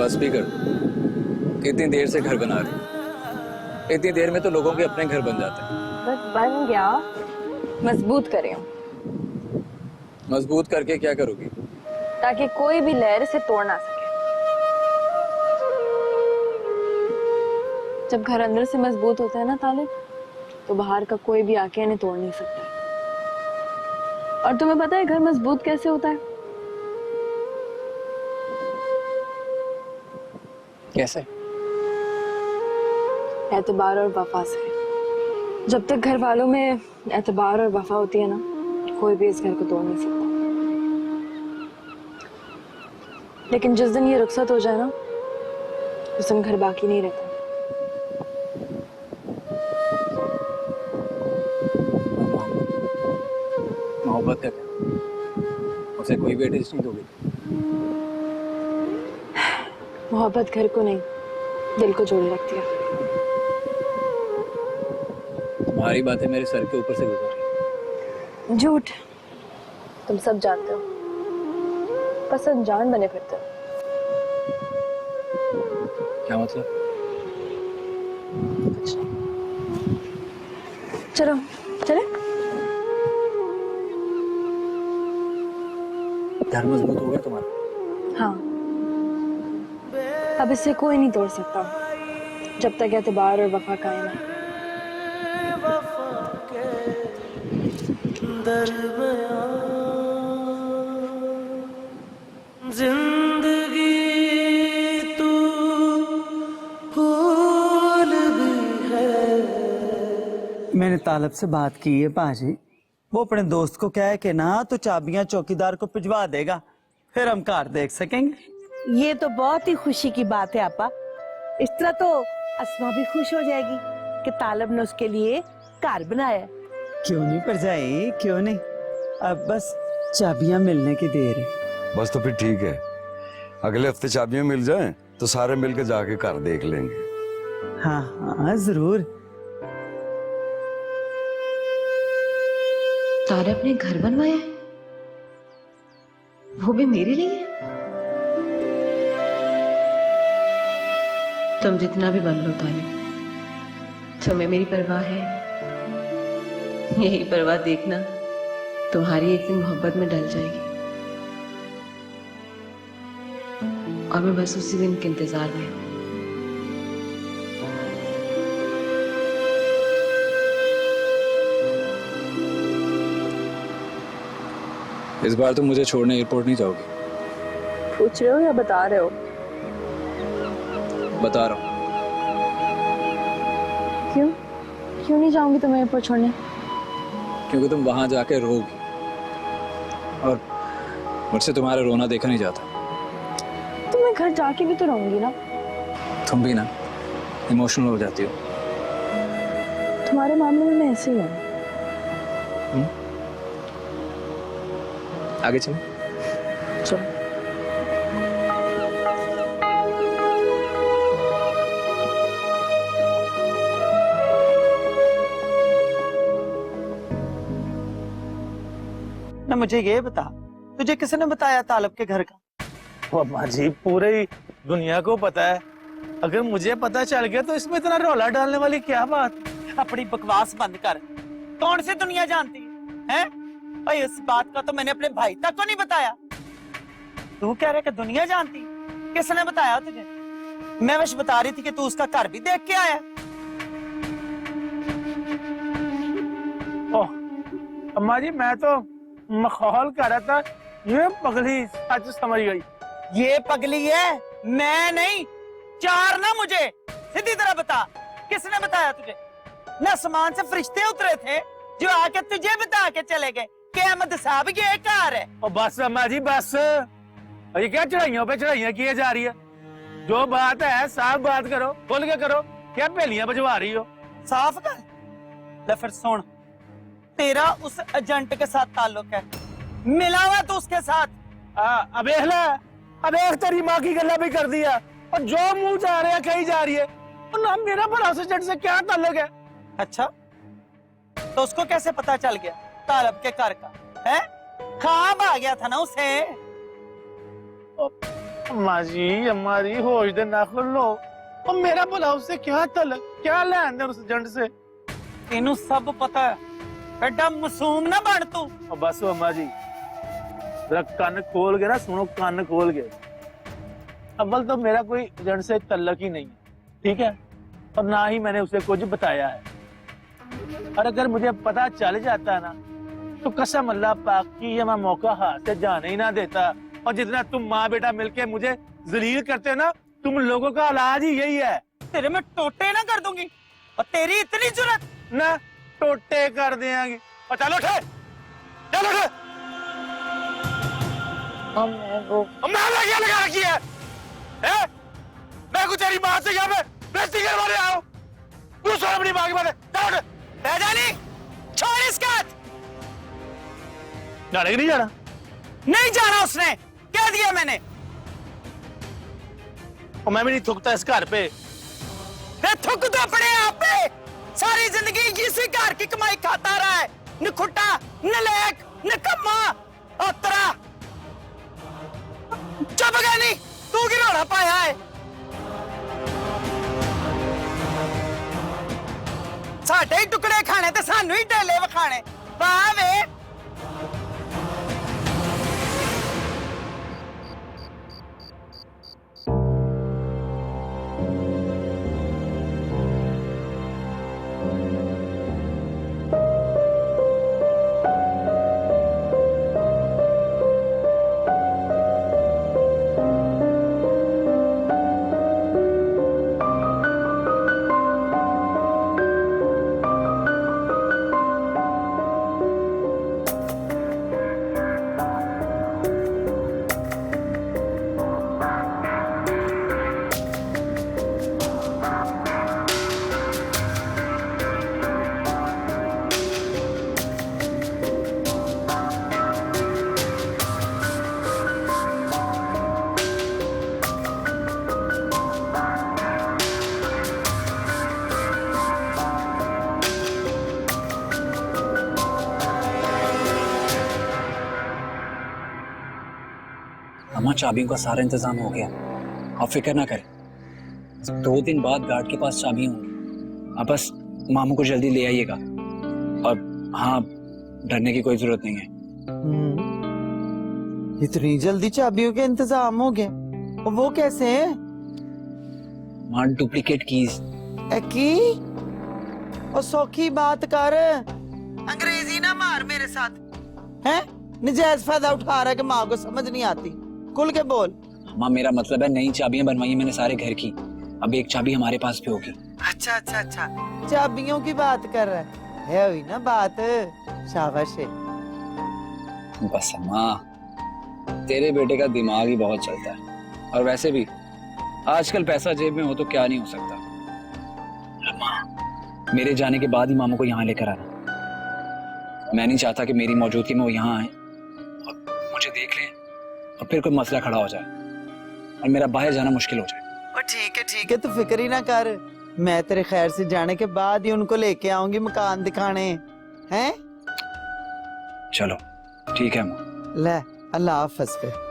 बस भी कर दो। इतनी देर से घर बना रही, इतनी देर में तो लोगों के अपने घर बन जाते हैं। बस बन गया, मजबूत करें। मजबूत करके क्या करोगी? ताकि कोई भी लहर इसे तोड़ ना सके। जब घर अंदर से मजबूत होता है ना तालिब, तो बाहर का कोई भी आके इन्हें तोड़ नहीं सकता। और तुम्हें पता है घर मजबूत कैसे होता है? कैसे? एतबार और वफा से। जब तक घर वालों में एतबार और वफा होती है ना, कोई भी इस घर को तोड़ नहीं सकता। लेकिन जिस दिन ये रुखसत हो जाए ना, उस दिन घर बाकी नहीं रहता। मोहब्बत का क्या? उसे कोई भी एडजस्ट नहीं दोगे? मोहब्बत घर को नहीं, दिल को जोड़े रखती है। तुम्हारी बातें मेरे सर के ऊपर से गुजर रही। झूठ, तुम सब जानते हो। बस अनजान बने फिरते हो। क्या मतलब? कुछ नहीं। चलो चले। घर मजबूत हो गया तुम्हारा? हाँ, अब इससे कोई नहीं तोड़ सकता जब तक एतबार और वफा कायम है। जिंदगी तू फूल भी है। मैंने तालब से बात की है पाजी, वो अपने दोस्त को कहे कि ना तो चाबियां चौकीदार को भिजवा देगा, फिर हम कार देख सकेंगे। ये तो बहुत ही खुशी की बात है आपा। इस तरह तो अस्मा भी खुश हो जाएगी कि तालब ने उसके लिए कार बनाया। क्यों नहीं परजाई, क्यों नहीं। अब बस चाबियां मिलने की देर है। बस तो फिर ठीक है, अगले हफ्ते चाबियां मिल जाएं तो सारे मिलकर जाके कार देख लेंगे। हाँ हाँ जरूर। तारब ने घर बनवाया है, वो भी मेरे लिए। तुम जितना भी बन लो तारब, तुम्हें मेरी परवाह है। यही परवाह देखना तुम्हारी एक दिन मोहब्बत में ढल जाएगी, और मैं बस उसी दिन के इंतजार में हूं। इस बार तुम मुझे छोड़ने एयरपोर्ट नहीं जाओगी? पूछ रहे हो या बता रहे हो? बता रहा हूँ। क्यों क्यों नहीं जाऊंगी तुम्हें एयरपोर्ट छोड़ने? क्योंकि तुम वहां जाके रोगी, और मुझसे तुम्हारा रोना देखा नहीं जाता। तो मैं घर जाके भी तो रहूंगी ना। तुम भी ना इमोशनल हो जाती हो। तुम्हारे मामले में मैं ऐसे ही हूँ। आगे चलो। चलो। ना मुझे ये बता, तुझे किसने बताया तालब के घर का? अम्मा जी पूरी दुनिया को पता है, अगर मुझे पता चल गया तो इसमें इतना रौला डालने वाली क्या बात? अपनी बकवास बंद कर। कौन सी दुनिया जानती है? भाई इस बात का तो मैंने अपने भाई तक को नहीं बताया। तू कह रहे कि दुनिया जानती? किसने बताया तुझे? मैं बस बता रही थी कि तू उसका घर भी देख के आया। ओह अम्मा जी, मैं तो मखौल कर रहा था, ये पगली सच समझ गई। ये पगली है, मैं नहीं। चार ना मुझे सीधी तरह बता, किसने बताया तुझे? न आसमान से फरिश्ते उतरे थे जो आके तुझे बता के चले गए कि अहमद साहब ये कार है? और बस अम्मा जी बस, ये क्या चढ़ाइयों पे चढ़ाइयां किए जा रही है? जो बात है साफ बात करो, खुल के करो, क्या पहेलियां बजवा रही हो? साफ कर ले। फिर सुन, तेरा उस एजेंट के साथ ताल्लुक है, मिला हुआ तू उसके साथ। अब देख ले, अब एक तेरी माँ की गला भी कर दिया, और जो मुंह जा रहा है कहीं जा रही है, और ना मेरा भला उस एजेंट से क्या ताल्लुक है? अच्छा, तो उसको कैसे पता चल गया तालब के घर का है? ख्वाब आ गया था ना उसे। अम्मा जी होश दे ना खुलो। और मेरा भला उससे क्या तलक, क्या लेन देन उस जंड से? तेनू सब पता है, एडा मासूम ना बन तू। और बस अम्मा जी, जरा कान खोल के ना सुनो, कान खोल के। अव्वल तो मेरा कोई जंड से तल्लक ही नहीं है, ठीक है? और ना ही मैंने उसे कुछ बताया है। और अगर मुझे पता चल जाता ना, तो कसम अल्लाह पाक की ये मैं मौका हाथ से जाने ही ना देता। और जितना तुम माँ बेटा मिलके मुझे जलील करते हो ना, तुम लोगों का इलाज ही यही है। तेरे में टोटे ना कर दूंगी। और तेरी इतनी जुर्रत ना टोटे कर देंगे। और चलो उठे, चलो उठे। मैं क्या लगा रखी है? मैं कुछ तेरी माँ से यहाँ पे बेइज्जती करवाने आया हूँ। तू सुन अपनी माँ की बातें। चलो उठ। जानी छोड़ इसका हाथ। जाने की नहीं जाना? नहीं जाना उसने, कह दिया मैंने। और मैं भी नहीं थूकता इस घर पे। थुक तो अपने आप पे। सारी जिंदगी इसी घर की कमाई खाता रहा है। निखुट्टा, नलायक, निकम्मा, अतरा। चुप गया नहीं, तू की रोना पाया है। साढ़े ही टुकड़े खाने ते सानू ही ढेले वखाने। वाह वे। अम्मा चाबियों का सारा इंतजाम हो गया, आप फिक्र ना करें। 2 दिन बाद गार्ड के पास चाबी होंगी। आप बस मामू को जल्दी ले आइएगा। और हाँ, डरने की कोई जरूरत नहीं है। इतनी जल्दी चाबियों के इंतजाम हो गए? और वो कैसे हैं? मां डुप्लीकेट कीज। की और सौखी बात कर, अंग्रेजी ना मार मेरे साथ। हैं? निजायज फायदा उठा रहा है कि माँ को समझ नहीं आती। खुल के बोल। मां मेरा मतलब है, नई चाबियां बनवाई है मैंने सारे घर की। अब एक चाबी हमारे पास भी होगी। अच्छा अच्छा अच्छा, चाबियों की बात कर रहा है हुई ना बात। शाबाश है। बस अम्मा, तेरे बेटे का दिमाग ही बहुत चलता है। और वैसे भी आजकल पैसा जेब में हो तो क्या नहीं हो सकता। अम्मा, मेरे जाने के बाद ही मामू को यहाँ लेकर आना। मैं नहीं चाहता कि मेरी मौजूदगी में वो यहाँ आए और मुझे देख लें और फिर कोई मसला खड़ा हो जाए और मेरा बाहर जाना मुश्किल हो जाए। ठीक है, तू फिक्र ही ना कर। मैं तेरे खैर से जाने के बाद ही उनको लेके आऊंगी मकान दिखाने। हैं? चलो ठीक है अम्मा। ले, अल्लाह हाफ़िज़ पे।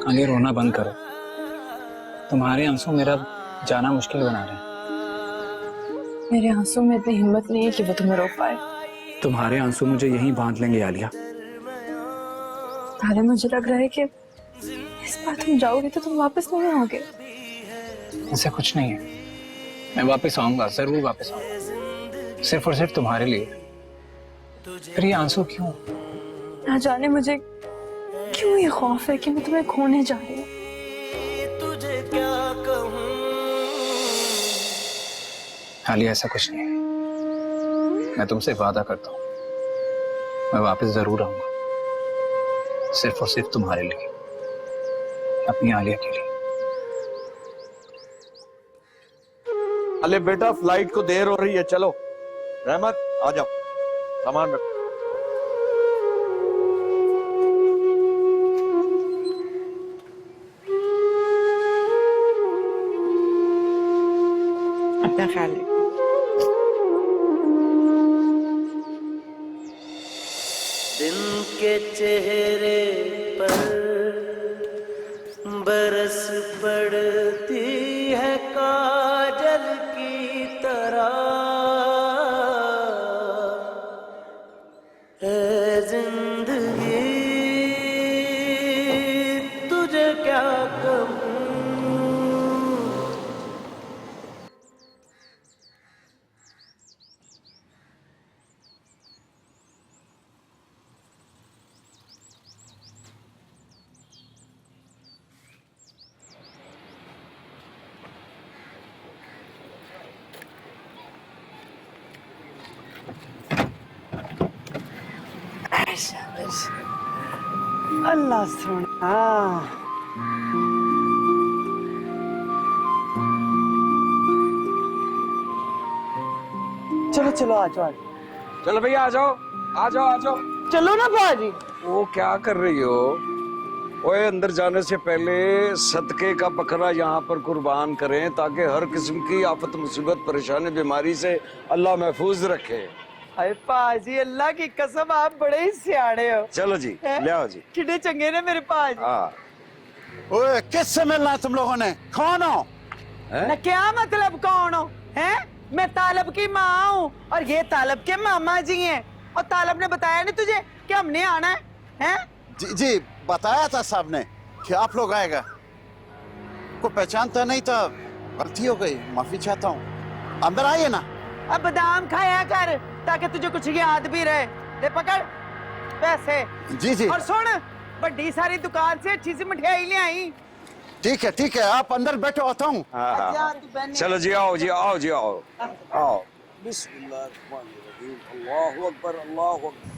आगे रोना बंद करो। तुम्हारे आंसू मेरा जाना मुश्किल बना रहे हैं। मेरे आंसू में इतनी हिम्मत नहीं है कि वो तुम्हें रोक पाए। तुम्हारे आंसू मुझे यहीं बांध लेंगे आलिया। ताले, मुझे लग रहा है कि इस बार तुम जाओगे तो तुम वापस नहीं आओगे। ऐसा कुछ नहीं है, मैं वापस आऊंगा, जरूर वापस आऊंगा, सिर्फ और सिर्फ तुम्हारे लिए। फिर ये आंसू क्यों? ना जाने मुझे क्यों ये खौफ है कि मैं तुम्हें खोने जा रही हूँ। तुझे क्या कहूँ। आलिया ऐसा कुछ नहीं है, मैं तुमसे वादा करता हूँ मैं वापस जरूर आऊंगा, सिर्फ और सिर्फ तुम्हारे लिए, अपनी आलिया के लिए। अरे बेटा फ्लाइट को देर हो रही है, चलो। रहमत आ जाओ, सामान रखो। अपना ख्याल रखो। दिन के चेहरे पर बरस पड़ती है काजल की तरह, है जिंदगी तुझे क्या कहूँ। अल्लाह सुना। चलो चलो आ जाओ, चलो भैया आ जाओ आ जाओ आ जाओ। चलो ना बाजी। वो क्या कर रही हो? ओए अंदर जाने से पहले सदके का बकरा यहाँ पर कुर्बान करें ताकि हर किस्म की आफत मुसीबत परेशानी बीमारी से अल्लाह महफूज रखे। हाय पाजी, अल्लाह की कसम आप बड़े ही सियाने हो। चलो जी ले आओ जी। कितने चंगे ने मेरे पाजी। हाँ ओए किससे मिलना है तुम लोगों ने? कौन हो? ना क्या मतलब कौन हो? हैं? मैं तालब की माँ हूँ और ये तालब के मामा जी हैं। और तालब ने बताया नहीं तुझे कि हमने आना है? हैं? जी जी बताया था साहब ने कि आप लोग आएगा। को पहचानता नहीं था, गलती हो गई, माफी चाहता हूँ। अंदर आइए ना। अब बादाम खाया कर ताकि तुझे कुछ याद भी रहे। ले पकड़ पैसे। जी जी और सुन, बड़ी सारी दुकान से अच्छी सी मिठाई ले आई। ठीक है आप अंदर बैठो, आता हूँ। हाँ चलो जी आओ जी आओ जी आओ आओ। बिस्मिल्लाहिर्रहमानिर्रहीम, अल्लाहु अकबर अल्लाहु अकबर।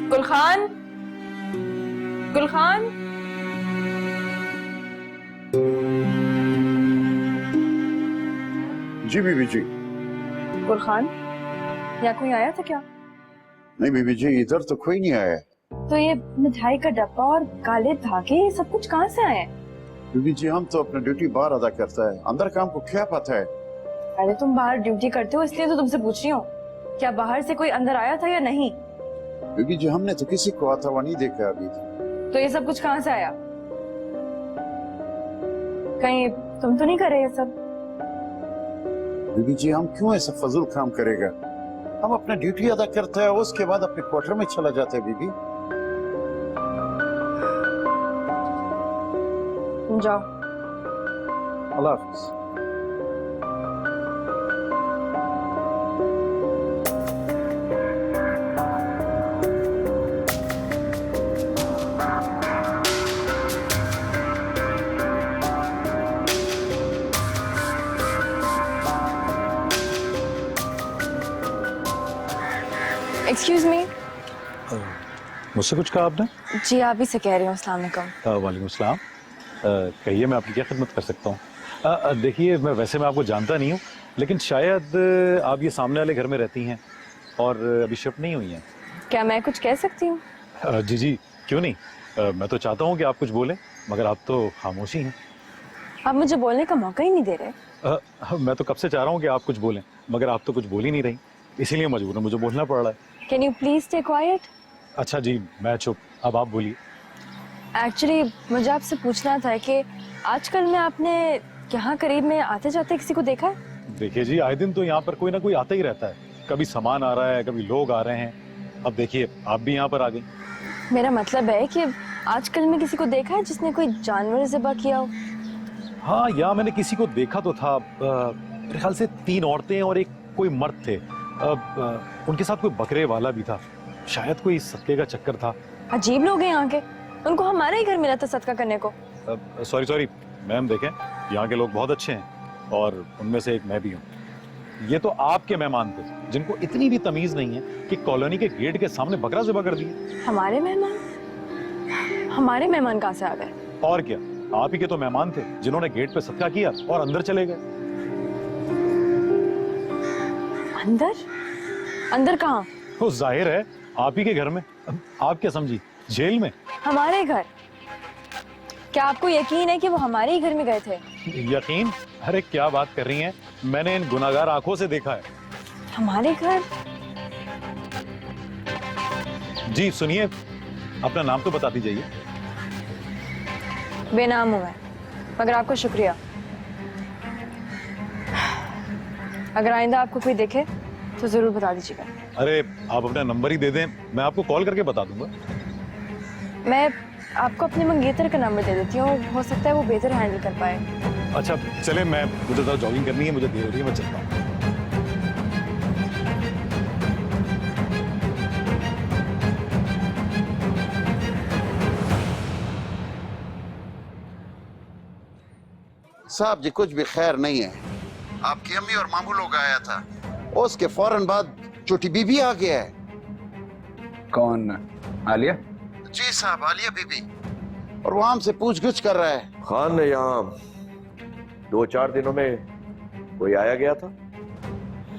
गुलखान, गुलखान, जी बीबी जी। गुलखान, यहाँ कोई आया था क्या? नहीं बीबी जी, इधर तो कोई नहीं आया। तो ये मिठाई का डब्बा और काले धागे ये सब कुछ कहाँ से आए? बीबी जी हम तो अपना ड्यूटी बाहर अदा करता है, अंदर काम को क्या पता है। अरे तुम बाहर ड्यूटी करते हो इसलिए तो तुमसे पूछ रही हूँ, क्या बाहर से कोई अंदर आया था या नहीं? बीबी जी हमने तो किसी को आता हुआ नहीं देखा अभी। तो ये सब कुछ कहाँ से आया? कहीं तुम तो नहीं कर रहे ये सब? बीबी जी हम क्यों ऐसा फजूल काम करेगा? हम अपना ड्यूटी अदा करते हैं, उसके बाद अपने क्वार्टर में चला जाता है बीबी। जाओ। अल्लाह हाफिज। Excuse me. मुझसे कुछ कहा आपने? जी आप ही से कह रही हूँ। अस्सलाम वालेकुम। वालेकुम सलाम। कहिए मैं आपकी क्या खिदमत कर सकता हूँ? देखिए मैं आपको जानता नहीं हूँ, लेकिन शायद आप ये सामने वाले घर में रहती हैं और अभी शिफ्ट नहीं हुई हैं। क्या मैं कुछ कह सकती हूँ? जी जी क्यों नहीं। मैं तो चाहता हूँ कि आप कुछ बोलें, मगर आप तो खामोशी हैं। आप मुझे बोलने का मौका ही नहीं दे रहे। मैं तो कब से चाह रहा हूँ कि आप कुछ बोलें, मगर आप तो कुछ बोल ही नहीं रही, इसीलिए मजबूरन मुझे बोलना पड़ रहा है। Can you please stay quiet? अच्छा जी मैं चुप, अब आप बोलिए। एक्चुअली मुझे आपसे पूछना था कि आजकल में आपने यहाँ करीब में आते जाते किसी को देखा है? देखिए जी आए दिन तो यहाँ पर कोई ना कोई आता ही रहता है, कभी सामान आ रहा है, कभी लोग आ रहे हैं। अब देखिए आप भी यहाँ पर आ गई। मेरा मतलब है कि आजकल में किसी को देखा है जिसने कोई जानवर ज़िबा किया हो? हाँ यहाँ मैंने किसी को देखा तो था, मेरे ख्याल से 3 औरतें और एक कोई मर्द थे। उनके साथ कोई बकरे वाला भी था, शायद कोई सदके का चक्कर था। अजीब लोग हैं यहाँ के, उनको हमारे ही घर मिला था सदका करने को। सॉरी मैम, देखें यहाँ के लोग बहुत अच्छे हैं और उनमें से एक मैं भी हूँ। ये तो आपके मेहमान थे जिनको इतनी भी तमीज नहीं है कि कॉलोनी के गेट के सामने बकरा ज़िबा कर दिया। हमारे मेहमान? हमारे मेहमान कहाँ से आ गए? और क्या, आप ही के तो मेहमान थे जिन्होंने गेट पे सदका किया और अंदर चले गए। अंदर? अंदर कहाँ? वो जाहिर है आप ही के घर में। आप क्या समझी, जेल में? हमारे घर? क्या आपको यकीन है कि वो हमारे ही घर में गए थे? यकीन? अरे क्या बात कर रही हैं, मैंने इन गुनाहगार आंखों से देखा है। हमारे घर? जी सुनिए, अपना नाम तो बता दीजिए। बेनाम हूं मैं, मगर आपको शुक्रिया। अगर आइंदा आपको कोई देखे तो जरूर बता दीजिएगा। अरे आप अपना नंबर ही दे दें, मैं आपको कॉल करके बता दूंगा। मैं आपको अपने मंगेतर का नंबर दे देती हूँ, हो सकता है वो बेहतर हैंडल कर पाए। अच्छा चले, मुझे तो जॉगिंग करनी है, मुझे देर हो रही है, मैं चलता हूँ। साहब जी कुछ भी खैर नहीं है। आपकी अम्मी और मामू लोग आया था, उसके फौरन बाद छोटी बीबी आ गया है। कौन? आलिया? जी साहब, आलिया बीबी, और वो हमसे पूछ-गुछ कर रहा है। खान ने यहाँ 2-4 दिनों में कोई आया गया था?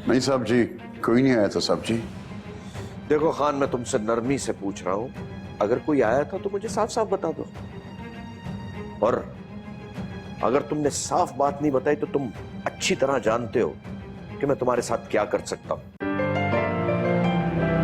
नहीं साहब जी, कोई नहीं आया था साहब जी। देखो खान, मैं तुमसे नरमी से पूछ रहा हूँ, अगर कोई आया था तो मुझे साफ साफ बता दो, और अगर तुमने साफ बात नहीं बताई तो तुम अच्छी तरह जानते हो कि मैं तुम्हारे साथ क्या कर सकता हूँ।